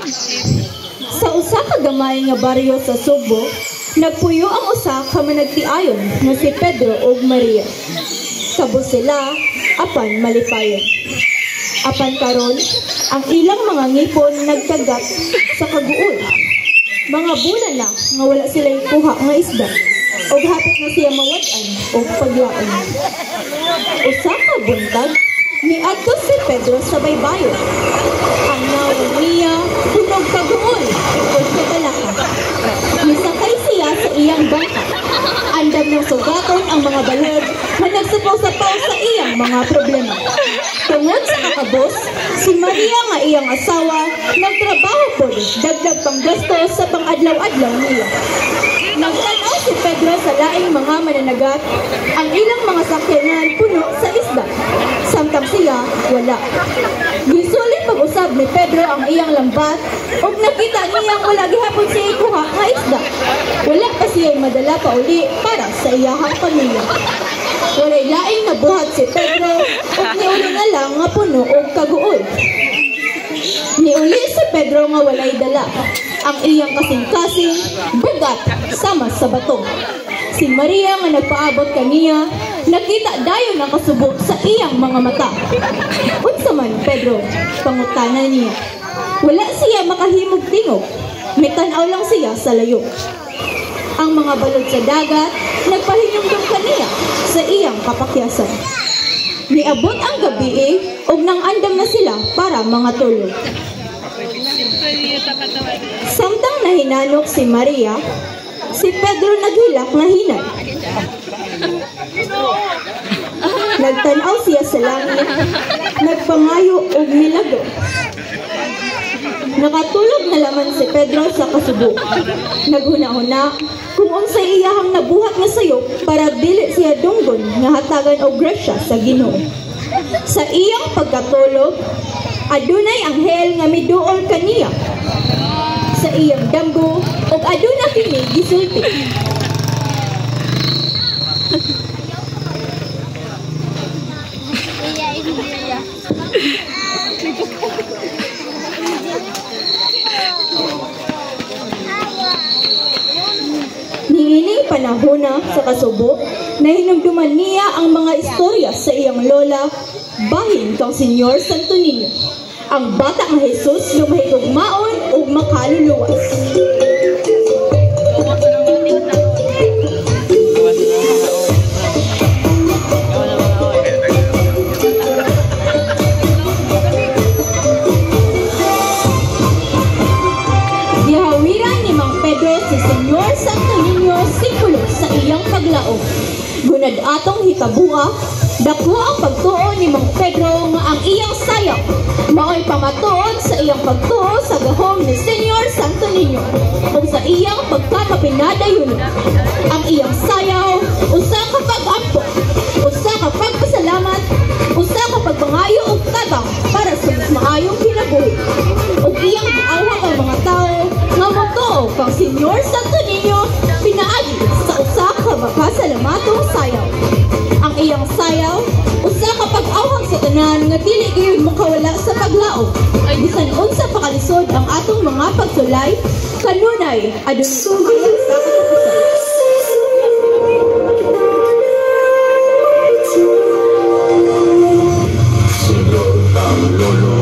Sa usa ka gamay nga baryo sa Subo, nagpuyo ang usa ka managtiayon nga si Pedro ug Maria. Kabo sila apan malipayon. Apan karon, ang ilang mga ngipon nagkagat sa kaguol. Mga bulan na nga wala sila kuha nga isda, ug hapit na siya mawad-an o paglaon. Usa ka buntag, niadto si Pedro sa baybayon. Ang nawag niya tunog kaguol o sa balaka. Misakay siya sa iyang bangka. Andam ng sugaton ang mga balod na nagsapaw-sapaw sa iyang mga problema. Tungod sa kakabos, si Maria nga iyang asawa nagtrabaho po dagdag pang gasto sa pang-adlaw-adlaw niya. Nagtanaw si Pedro sa laing mga mananagat, ang ilang mga sakyanan puno sa isda. Samtang siya, wala. Gisulit pag-usab ni Pedro ang iyang lambat ug nakita niyang wala gihapon siya ikuha nga isda. Wala pa siya madala pa uli para sa iyahang pamilya. Walay laing nabuhat si Pedro ug niuli na lang nga puno og kaguol. Niuli si Pedro nga walay dala. Ang iyang kasing-kasing bugat sama sa bato. Si Maria nga nagpaabot kaniya, nakita dayon ang kasubo sa iyang mga mata. Unsa man Pedro, pangutanan niya. Wala siya makahimog tingog. May tanaw lang siya sa layo. Ang mga balod sa dagat nagpahinumdum kaniya sa iyang kapakyasan. Niabot ang gabi ug nang andam na sila para mga tulog. Samtang nahinanok si Maria, si Pedro naghilak na hinay. Nagtanaw siya sa langit, nagpangayo ug milago. Nakatulog na laman si Pedro sa kasubo. Naghuna-huna kung unsay iyahang nabuhat nga sayop para dili siya dunggon nga hatagan og grasya sa Ginoo. Sa iyang pagkatulog, adunay anghel nga miduol kaniya sa iyang damgo ug aduna kini gisulti. Niining panahona sa kasubo, nahinumduman niya ang mga istorya sa iyang lola, bahin kang Senyor Santo Niño. Ang bata nga Jesus lumahigugmaon ug makaluluwas. Gihawiran ni Mang Pedro si Senyor Santo Niño sikulo sa iyang paglaom. Gunad atong hitabua, dako ang pagtuo ni Mang Pedro nga ang iyang sayaw mao'y pamatuod sa iyang pagtuo sa gahom ni Senyor Santo Niño ug sa iyang pagkakapinadayon. Ang iyang sayaw, usa ka pag-ampo, usa ka pagpasalamat, usa ka pagpangayo ug tabang para sa mas maayong kinabuhi. Ug iyang giawhag ang mga tawo nga motuo kang Senyor Santo Niño pinaagi sa usa ka makasalamatong sayaw. Ang iyang sayaw, usa ka pag-awhag sa tanan nga dili gyud makawala sa paglaom. Bisan unsa pa kalisod ang atong mga pagsulay, kanunay adunay sa katapusan. Senyor, ang lolo